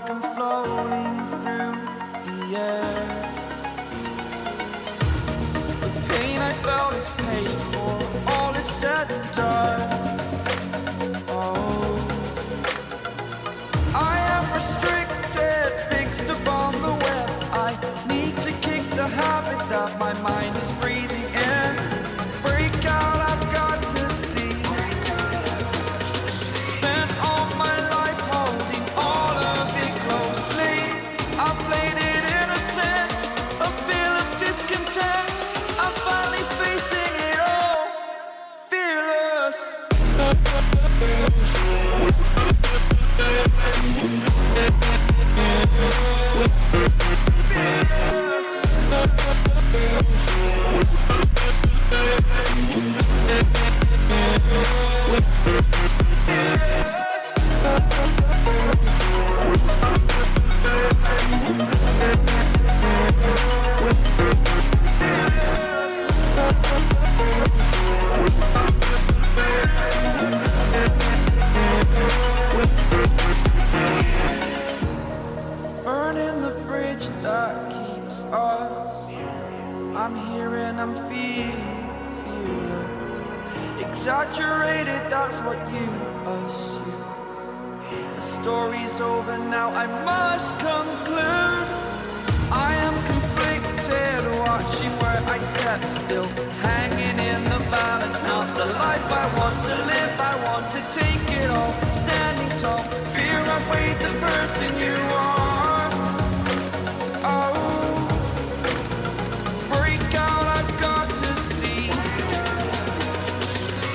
like I'm floating through the air. The pain I felt is paid for, all is said and done. Oh, I am restricted, fixed upon the web. I need to kick the habit that my mind is breathing in. Break out, I've got to see. Spent all my life holding all of it closely. I played it innocent, a feel of discontent. I'm finally facing it all, fearless. Burning the bridge that keeps us. I'm here and I'm feeling fearless. Exaggerated, that's what you assume. The story's over now, I must conclude. I am conflicted, watching where I step still, hanging in the balance. Not the life I want to live, I want to take it all. Standing tall, fear I weighed the person you are. Oh, break out, I've got to see.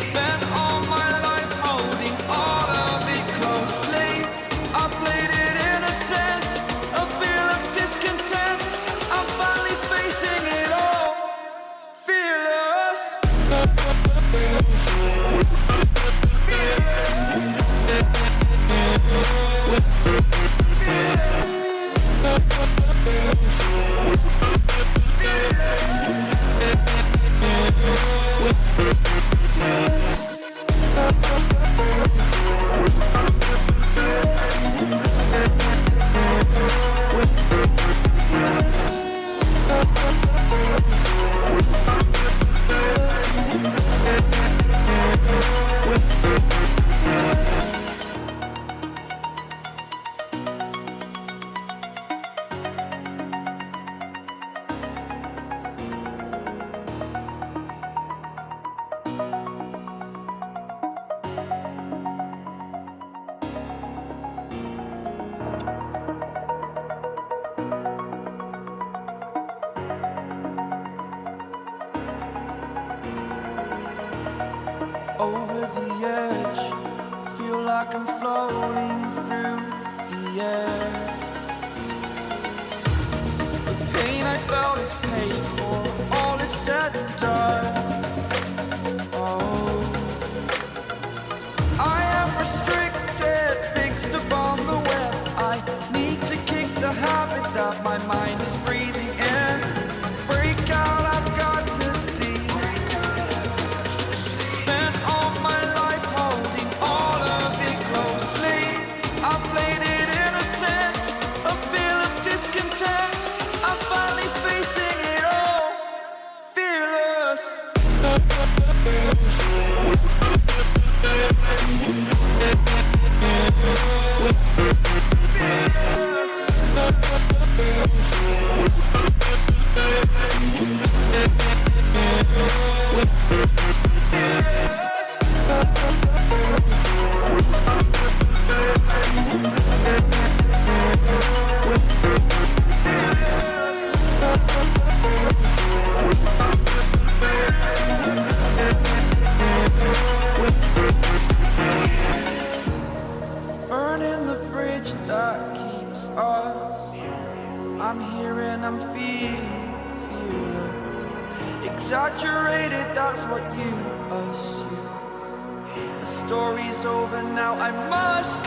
Spent all my life holding all of it closely. I played it innocent, a feel of discontent. I'm finally facing it all, fearless. Over the edge, feel like I'm floating through the air. The pain I felt is paid for, all is said and done. Oh, I am restricted, fixed upon the web. I need to kick the habit that my mind is breathing in. Break out, I've got to see. Spent all my life holding all of it closely. I played it innocent, a feel of discontent. I'm finally facing it all, fearless. Burning the bridge that keeps us. I'm here and I'm feeling fearless. Exaggerated, that's what you assume. The story's over now, I must